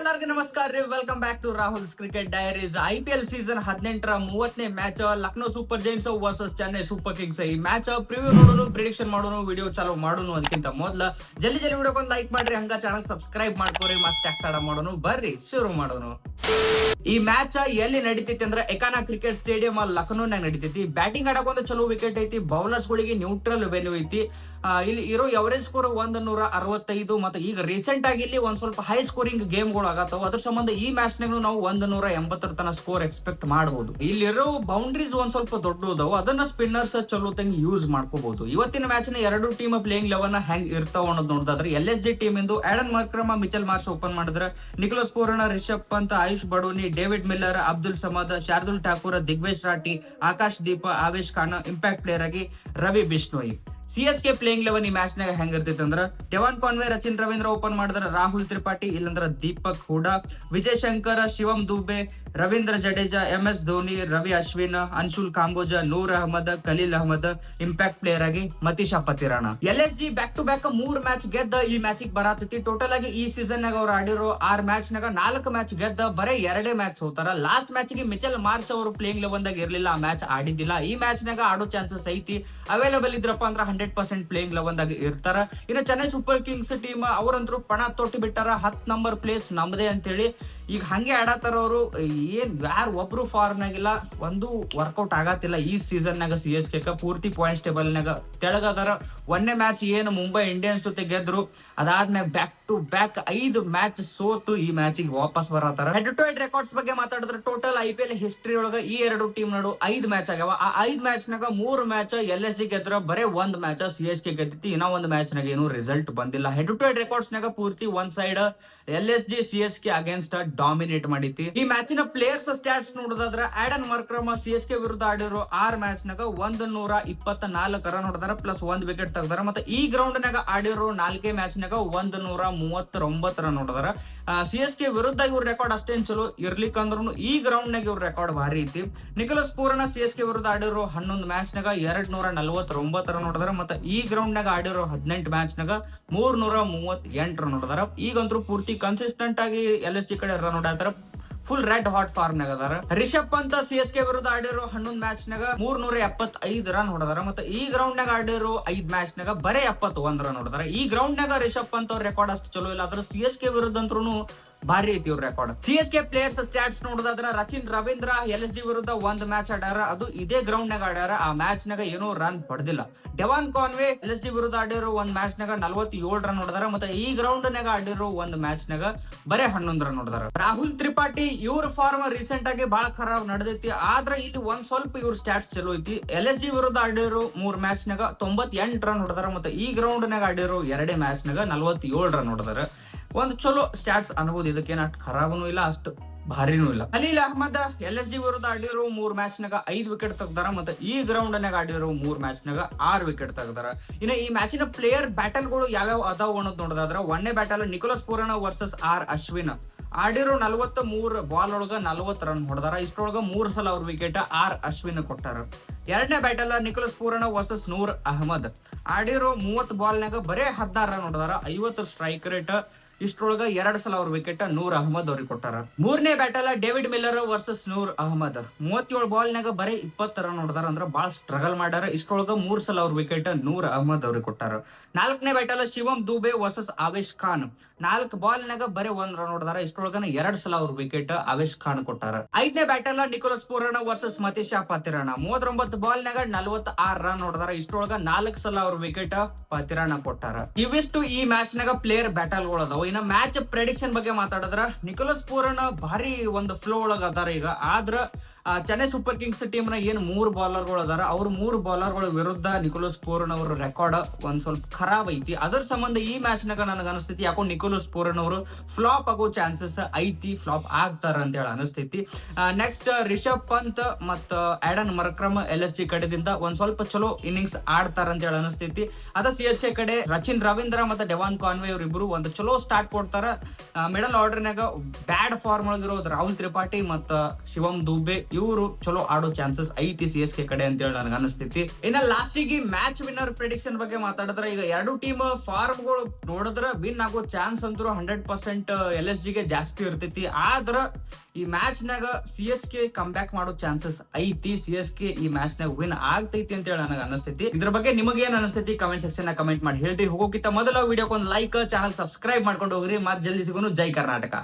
ಎಲ್ಲರಿಗೂ ನಮಸ್ಕಾರ ರೀ. Welcome back to Rahul's cricket diaries. IPL season 18ರ 30ನೇ match Lucknow Super Giants versus Chennai Super Kings. ಈ ಮ್ಯಾಚ್ ಪ್ರಿವ್ಯೂ ನೋಡೋನು, ಪ್ರಿಡಿಕ್ಷನ್ ಮಾಡೋನು, ವಿಡಿಯೋ ಚಾಲೂ ಮಾಡೋನು ಅದಕ್ಕಿಂತ ಮೊದಲ ಜಲ್ದಿ ವಿಡಿಯೋಕೊಂದು ಲೈಕ್ ಮಾಡ್ರಿ, ಹಂಗ ಚಾನಲ್ ಸಬ್ಸ್ಕ್ರೈಬ್ ಮಾಡ್ಕೋರಿ. ಮತ್ತೆ ತಡ ಮಾಡೋನು, ಬರ್ರಿ ಶುರು ಮಾಡೋನು. ಈ ಮ್ಯಾಚ್ ಎಲ್ಲಿ ನಡೀತೈತಿ ಅಂದ್ರೆ ಎಕಾನಾ ಕ್ರಿಕೆಟ್ ಸ್ಟೇಡಿಯಂ ಲಕ್ನೋನಾಗ ನಡೀತೈತಿ. ಬ್ಯಾಟಿಂಗ್ ಆಡಕೊಂತ ಚಲೋ ವಿಕೆಟ್ ಐತಿ, ಬೌಲರ್ಸ್ ಗಳಿಗೆ ನ್ಯೂಟ್ರಲ್ ವೆನ್ಯೂ ಐತಿ. ಇಲ್ಲಿ ಇರೋ ಎವರೇಜ್ ಸ್ಕೋರ್ 165. ಮತ್ತೆ ಈಗ ರೀಸೆಂಟ್ ಆಗಿ ಇಲ್ಲಿ ಒಂದ್ ಸ್ವಲ್ಪ ಹೈ ಸ್ಕೋರಿಂಗ್ ಗೇಮ್ ಗಳು ಆಗತ್ತವ. ಅದ್ರ ಸಂಬಂಧ ಈ ಮ್ಯಾಚ್ ನಾಗ ನಾವು 180 ತನ ಸ್ಕೋರ್ ಎಕ್ಸ್ಪೆಕ್ಟ್ ಮಾಡಬಹುದು. ಇಲ್ಲಿರೋ ಬೌಂಡ್ರೀಸ್ ಒಂದ್ ಸ್ವಲ್ಪ ದೊಡ್ಡದವು, ಅದನ್ನ ಸ್ಪಿನ್ನರ್ಸ್ ಚಲೋ ತಂಗಿ ಯೂಸ್ ಮಾಡ್ಕೋಬಹುದು. ಇವತ್ತಿನ ಮ್ಯಾಚ್ ನ ಎರಡು ಟೀಮ್ ಪ್ಲೇಯಿಂಗ್ 11 ಹೆಂಗ್ ಇರ್ತಾವ ಅನ್ನೋದು ನೋಡಿದ್ರೆ LSG ಟೀಮ್ ಇಂದು Aiden Markram, Mitchell Marsh open ಮಾಡಿದ್ರೆ, Nicholas Pooran, Rishabh Pant, Ayush Badoni, David Miller, Abdul Samad, Shardul Thakur, Digvesh Rathi, Akash Deep, Avesh Khan, impact player ಆಗಿ ರವಿ ಬಿಷ್ಣೋಯಿ. CSK ಪ್ಲೇಯಿಂಗ್ 11 ಈ ಮ್ಯಾಚ್ ನಾಗ ಹೆಂಗ್ ಇರ್ತೈತಿ ಅಂದ್ರ Devon Conway, Rachin Ravindra open ಮಾಡಿದ್ರ, ರಾಹುಲ್ ತ್ರಿಪಾಠಿ, ಇಲ್ಲಂದ್ರ Deepak Hooda, Vijay Shankar, Shivam Dube, Ravindra Jadeja, MS Dhoni, Ravi Ashwin, Anshul Kamboj, Noor Ahmad, Khaleel Ahmed, impact player ಆಗಿ Matheesha Pathirana. LSG back to back 3 match ಗೆದ್ದ ಈ ಮ್ಯಾಚಿಗೆ ಬರತೈತಿ. ಟೋಟಲ್ ಆಗಿ ಈ ಸೀಸನ್ ನಾಗ ಅವ್ರು ಆಡಿರೋ 6 ಮ್ಯಾಚ್ ನಾಗ 4 ಮ್ಯಾಚ್ ಗೆದ್ದ, ಬರೇ 2 ಮ್ಯಾಚ್ ಹೋತಾರ. ಲಾಸ್ಟ್ ಮ್ಯಾಚ್ ಗೆ ಮಿಚೆಲ್ ಮಾರ್ಷ್ ಅವರು ಪ್ಲೇಯಿಂಗ್ 11 ದಾಗ ಇರ್ಲಿಲ್ಲ, ಆ ಮ್ಯಾಚ್ ಆಡಿದ್ದಿಲ್ಲ. ಈ ಮ್ಯಾಚ್ ನಾಗ ಆಡೋ ಚಾನ್ಸಸ್ ಐತಿ. ಅವೈಲೇಬಲ್ ಇದ್ರಪ್ಪ ಅಂದ್ರ 100% ಪ್ಲೇಯಿಂಗ್ 11 ದಾಗ ಇರ್ತಾರ. ಇನ್ನು ಚೆನ್ನೈ ಸೂಪರ್ ಕಿಂಗ್ಸ್ ಟೀಮ್ ಅವರಂತರೂ ಪಣ ತೊಟ್ಟಿ ಬಿಟ್ಟಾರ, 10 ನಂಬರ್ ಪ್ಲೇಸ್ ನಮ್ದೇ ಅಂತೇಳಿ. ಈಗ ಹಂಗೆ ಆಡತ್ತಾರ ಅವರು. ಏನ್ ಯಾರು ಒಬ್ರು ಫಾರ್ಮ್ ನಾಗಿಲ್ಲ, ಒಂದು ವರ್ಕೌಟ್ ಆಗತ್ತಿಲ್ಲ ಈ ಸೀಸನ್ ನಾಗ. CSK ಪೂರ್ತಿ ಪಾಯಿಂಟ್ಸ್ ಟೇಬಲ್ ನಾಗ ತೆಳಗದಾರ. 1ನೇ ಮ್ಯಾಚ್ ಏನು ಮುಂಬೈ ಇಂಡಿಯನ್ಸ್ ಜೊತೆ ಗೆದ್ರು, ಅದಾದ್ಮ್ಯಾಗ ಬ್ಯಾಕ್ ಟು ಬ್ಯಾಕ್ 5 ಮ್ಯಾಚ್ ಸೋತು ಈ ಮ್ಯಾಚಿಗೆ ವಾಪಸ್ ಬರತ್ತಾರ. ಹೆಡ್ ಟು ಹೆಡ್ ರೆಕಾರ್ಡ್ಸ್ ಬಗ್ಗೆ ಮಾತಾಡಿದ್ರೆ ಟೋಟಲ್ IPL ಹಿಸ್ಟ್ರಿ ಒಳಗ ಈ ಎರಡು ಟೀಮ್ ನಡು 5 ಮ್ಯಾಚ್ ಆಗ್ಯಾವ. ಆ 5 ಮ್ಯಾಚ್ ನಾಗ 3 ಮ್ಯಾಚ್ LSG ಗೆದ್ರ, ಬರೇ 1 ಮ್ಯಾಚ್ CSK ಗೆದ್ದಿತಿ. ಇನ್ನ ಒಂದು ಮ್ಯಾಚ್ ನಾಗ ಏನು ರಿಸಲ್ಟ್ ಬಂದಿಲ್ಲ. ಹೆಡ್ ಟು ಹೆಡ್ ರೆಕಾರ್ಡ್ಸ್ ನಾಗ ಪೂರ್ತಿ one side LSG CSK against dominate ಮಾಡಿತಿ. ಈ ಮ್ಯಾಚಿನ ಪ್ಲೇಯರ್ಸ್ ಸ್ಟಾಟ್ಸ್ ನೋಡೋದಾದ್ರೆ ಆಡನ್ ಮಾರ್ಕ್ರಮ CSK ವಿರುದ್ಧ ಆಡಿರೋ 6 ಮ್ಯಾಚ್ ನಾಗ 124 ರನ್ ಹೊಡೆದಾರ, ಪ್ಲಸ್ 1 ವಿಕೆಟ್ ತೆಗ್ದಾರ. ಮತ್ತೆ ಈ ಗ್ರೌಂಡ್ ನಾಗ ಆಡಿರೋ 4 ಮ್ಯಾಚ್ ನಾಗ 139 ರನ್ ಹೊಡೆದಾರ. CSK ವಿರುದ್ಧ ಇವ್ರ ರೆಕಾರ್ಡ್ ಅಷ್ಟೇನ್ ಚಲೋ ಇರ್ಲಿಕ್ಕಂದ್ರೂ ಈ ಗ್ರೌಂಡ್ ನಾಗ ಇವ್ರ ರೆಕಾರ್ಡ್ ಭಾರಿ ಐತಿ. ನಿಕೋಲಸ್ ಪೂರಣ CSK ವಿರುದ್ಧ ಆಡಿರೋ 11 ಮ್ಯಾಚ್ ನಾಗ 249 ರನ್ ಹೊಡೆದಾರ. ಮತ್ತೆ ಈ ಗ್ರೌಂಡ್ ನಾಗ ಆಡಿರೋ 18 ಮ್ಯಾಚ್ ನಾಗ 338 ರನ್ ಹೊಡೆದಾರ. ಈಗಂತೂ ಪೂರ್ತಿ ಕನ್ಸಿಸ್ಟೆಂಟ್ ಆಗಿ LSG ಕಡೆ ರನ್ ಹೊಡ್ಯಾತಾರ. ಫುಲ್ ರೆಡ್ ಹಾಟ್ ಫಾರ್ಮ್ ನಾಗ ಅದಾರ. ರಿಷಬ್ ಪಂತ್ CSK ವಿರುದ್ಧ ಆಡಿರೋ 11 ಮ್ಯಾಚ್ ನಾಗ 375 ರನ್ ಹೊಡೆದಾರ. ಮತ್ತೆ ಈ ಗ್ರೌಂಡ್ ನಾಗ ಆಡಿರೋ 5 ಮ್ಯಾಚ್ ನಾಗ ಬರೇ 71 ರನ್ ಹೊಡೆದಾರ. ಈ ಗ್ರೌಂಡ್ ನಾಗ ರಿಷಬ್ ಪಂತ್ ಅವ್ರ ರೆಕಾರ್ಡ್ ಅಷ್ಟು ಚಲೋ ಇಲ್ಲ, ಆದ್ರೆ CSK ವಿರುದ್ಧ ಅಂತೂ ಭಾರಿ ಐತಿ ಇವ್ರ ರೆಕಾರ್ಡ್. CSK ಪ್ಲೇಯರ್ಸ್ ಸ್ಟಾಟ್ಸ್ ನೋಡೋದಾದ್ರ ರಚಿನ್ ರವೀಂದ್ರ LSG ವಿರುದ್ಧ 1 ಮ್ಯಾಚ್ ಆಡ್ಯಾರ, ಅದು ಇದೇ ಗ್ರೌಂಡ್ ನಾಗ ಆಡ್ಯಾರ. ಆ ಮ್ಯಾಚ್ ನಾಗ ಏನೋ ರನ್ ಹೊಡೆದಿಲ್ಲ. ಡೆವಾನ್ ಕಾನ್ವೆ LSG ವಿರುದ್ಧ ಆಡಿರೋ 1 ಮ್ಯಾಚ್ ನಾಗ 47 ರನ್ ಹೊಡೆದಾರ. ಮತ್ತೆ ಈ ಗ್ರೌಂಡ್ ನಾಗ ಆಡಿರೋ 1 ಮ್ಯಾಚ್ ನಾಗ ಬರೇ 11 ರನ್ ಹೊಡೆದಾರ. ರಾಹುಲ್ ತ್ರಿಪಾಠಿ ಇವ್ರ ಫಾರ್ಮ್ ರೀಸೆಂಟ್ ಆಗಿ ಬಹಳ ಖರಾಬ್ ನಡೆದೈತಿ, ಆದ್ರೆ ಇಲ್ಲಿ ಒಂದ್ ಸ್ವಲ್ಪ ಇವ್ರ ಸ್ಟಾಟ್ಸ್ ಚಲೋ ಐತಿ. LSG ವಿರುದ್ಧ ಆಡಿರೋ 3 ಮ್ಯಾಚ್ ನಾಗ 98 ರನ್ ಹೊಡೆದಾರ. ಮತ್ತೆ ಈ ಗ್ರೌಂಡ್ ನಾಗ ಆಡಿರೋ 2 ಮ್ಯಾಚ್ ನಾಗ 47 ರನ್ ಹೊಡೆದಾರ. ಒಂದು ಚಲೋ ಸ್ಟಾಟ್ಸ್ ಅನ್ಬೋದು, ಇದಕ್ಕೇನ ಅಷ್ಟು ಖರಾಬನು ಇಲ್ಲ, ಅಷ್ಟು ಭಾರಿನೂ ಇಲ್ಲ. ಖಲೀಲ್ ಅಹಮದ್ LSG ವಿರುದ್ಧ ಆಡಿರೋ 3 ಮ್ಯಾಚ್ ನಾಗ 5 ವಿಕೆಟ್ ತೆಗ್ದಾರ. ಮತ್ತೆ ಈ ಗ್ರೌಂಡ್ ನಾಗ ಆಡಿರೋ 3 ಮ್ಯಾಚ್ ನಾಗ 6 ವಿಕೆಟ್ ತೆಗ್ದಾರ. ಇನ್ನು ಈ ಮ್ಯಾಚಿನ ಪ್ಲೇಯರ್ ಬ್ಯಾಟಲ್ ಗಳು ಯಾವ್ಯಾವ ಅದಾವ ಅನ್ನೋದು ನೋಡೋದಾದ್ರ 1ನೇ battle Nicholas Pooran versus R Ashwin. ಆಡಿರೋ 43 ಬಾಲ್ ಒಳಗ 40 ರನ್ ಹೊಡೆದಾರ. ಇಷ್ಟೊಳಗ 3 ಸಲ ಅವ್ರ ವಿಕೆಟ್ R ಅಶ್ವಿನ್ ಕೊಟ್ಟಾರ. 2ನೇ ಬ್ಯಾಟಲ್ ನಿಕೋಲಸ್ ಪೂರಣ ವರ್ಸಸ್ ನೂರ್ ಅಹಮದ್. ಆಡಿರೋ 30 ಬಾಲ್ ನಾಗ ಬರೇ 16 ರನ್ ಹೊಡೆದಾರ, 50 ಸ್ಟ್ರೈಕ್ ರೇಟ್. ಇಷ್ಟೊಳಗ 2 ಸಲ ಅವ್ರ ವಿಕೆಟ್ ನೂರ್ ಅಹಮದ್ ಅವ್ರಿಗೆ ಕೊಟ್ಟಾರ. 3ನೇ ಬ್ಯಾಟಲ್ ಡೇವಿಡ್ ಮಿಲ್ಲರ್ ವರ್ಸಸ್ ನೂರ್ ಅಹಮದ್. 37 ಬಾಲ್ ನಾಗ ಬರೀ 20 ರನ್ ಹೊಡೆದಾರ, ಅಂದ್ರೆ ಬಹಳ ಸ್ಟ್ರಗಲ್ ಮಾಡ್ಯಾರ. ಇಷ್ಟೊಳಗ 3 ಸಲ ಅವ್ರ ವಿಕೆಟ್ ನೂರ್ ಅಹಮದ್ ಅವ್ರಿಗೆ ಕೊಟ್ಟಾರ. 4ನೇ battle Shivam Dube versus Avesh Khan. 4 ball ನಾಗ ಬರೀ 1 ರನ್ ಹೊಡೆದಾರ. ಇಷ್ಟೊಳಗನ 2 ಸಲ ಅವ್ರ ವಿಕೆಟ್ ಆವೇಶ್ ಖಾನ್ ಕೊಟ್ಟಾರ. 5ನೇ battle Nicholas Pooran versus Matheesha Pathirana. 39 ball ನಾಗ 46 ರನ್ ಹೊಡೆದಾರ. ಇಷ್ಟೊಳಗ 4 ಸಲ ಅವ್ರ ವಿಕೆಟ್ ಪತಿರಾಣ ಕೊಟ್ಟಾರ. ಇವಿಷ್ಟು ಈ ಮ್ಯಾಚ್ ನಾಗ ಪ್ಲೇಯರ್ ಬ್ಯಾಟಲ್ ಗಳು ಅದಾವ. ಇನ್ನ ಮ್ಯಾಚ್ ಪ್ರೆಡಿಕ್ಷನ್ ಬಗ್ಗೆ ಮಾತಾಡಿದ್ರ ನಿಕೋಲಸ್ ಪೂರಣ ಭಾರಿ ಒಂದು ಫ್ಲೋ ಒಳಗ ಅದಾರ ಈಗ. ಆದ್ರ ಚೆನ್ನೈ ಸೂಪರ್ ಕಿಂಗ್ಸ್ ಟೀಮ್ ನ ಏನ್ 3 ಬಾಲರ್ ಗಳು ಅದಾರ, ಅವ್ರ 3 ಬಾಲರ್ ಗಳ ವಿರುದ್ಧ ನಿಕೋಲಸ್ ಪೂರಣ ಅವ್ರ ರೆಕಾರ್ಡ್ ಒಂದ್ ಸ್ವಲ್ಪ ಖರಾಬ್ ಐತಿ. ಅದರ ಸಂಬಂಧ ಈ ಮ್ಯಾಚ್ ನಾಗ ನನಗೆ ಅನಿಸ್ತೈತಿ ಯಾಕೋ ನಿಕೋಲಸ್ ಪೂರಣ ಅವರು ಫ್ಲಾಪ್ ಆಗೋ ಚಾನ್ಸಸ್ ಐತಿ, ಫ್ಲಾಪ್ ಆಗ್ತಾರ ಅಂತ ಹೇಳಿ ಅನಿಸ್ತೈತಿ. ನೆಕ್ಸ್ಟ್ ರಿಷಬ್ ಪಂತ್ ಮತ್ತ ಆಡನ್ ಮಾರ್ಕ್ರಮ್ LSG ಕಡೆದಿಂದ ಒಂದ್ ಸ್ವಲ್ಪ ಚಲೋ ಇನ್ನಿಂಗ್ಸ್ ಆಡ್ತಾರ ಅಂತ ಹೇಳಿ ಅನಿಸ್ತೈತಿ. ಅದ CSK ಕಡೆ ರಚಿನ್ ರವೀಂದ್ರ ಮತ್ತೆ ಡೆವಾನ್ ಕಾನ್ವೆ ಇವರಿಬ್ರು ಒಂದು ಚಲೋ ಸ್ಟಾರ್ಟ್ ಸ್ಟಾರ್ಟ್ ಕೊಡ್ತಾರ. ಮಿಡಲ್ ಆರ್ಡರ್ನಾಗ ಬ್ಯಾಡ್ ಫಾರ್ಮ್ ಒಳಗಿರೋದು ರಾಹುಲ್ ತ್ರಿಪಾಠಿ ಮತ್ತ ಶಿವಮ್ ದುಬೆ ಇವರು ಚಲೋ ಆಡೋ ಚಾನ್ಸಸ್ ಐತಿ CSK ಕಡೆ ಅಂತ ಹೇಳಿ ನನಗೆ ಅನಿಸ್ತೈತಿ. ಇನ್ನ ಲಾಸ್ಟಿಗೆ ಮ್ಯಾಚ್ ವಿನ್ನರ್ ಪ್ರಿಡಿಕ್ಷನ್ ಬಗ್ಗೆ ಮಾತಾಡಿದ್ರೆ, ಈಗ ಎರಡು ಟೀಮ್ ಫಾರ್ಮ್ ಗಳು ನೋಡಿದ್ರೆ ವಿನ್ ಆಗೋ ಚಾನ್ಸ್ ಅಂತೂ 100% LSG ಗೆ ಜಾಸ್ತಿ ಇರ್ತೈತಿ. ಆದ್ರ ಈ ಮ್ಯಾಚ್ ನಾಗ CSK ಕಮ್ ಬ್ಯಾಕ್ ಮಾಡೋ ಚಾನ್ಸಸ್ ಐತಿ. CSK ಈ ಮ್ಯಾಚ್ ನಾಗ ವಿನ್ ಆಗ್ತೈತಿ ಅಂತ ಹೇಳಿ ನನಗೆ ಅನಿಸ್ತೈತಿ. ಇದ್ರ ಬಗ್ಗೆ ನಿಮಗೆ ಏನ್ ಅನಿಸ್ತೈತಿ ಕಮೆಂಟ್ ಸೆಕ್ಷನ್ ನಾಗ ಕಮೆಂಟ್ ಮಾಡಿ ಹೇಳ್ರಿ. ಹೋಗೋಕ್ಕಿಂತ ಮೊದಲ ವಿಡಿಯೋಕ್ಕೆ ಒಂದು ಲೈಕ್, ಚಾನಲ್ ಸಬ್ಸ್ಕ್ರೈಬ್ ಮಾಡ್ಕೊಂಡು ಹೋಗ್ರಿ. ಮತ್ತೆ ಜಲ್ದಿ ಸಿಗೋನು. ಜೈ ಕರ್ನಾಟಕ.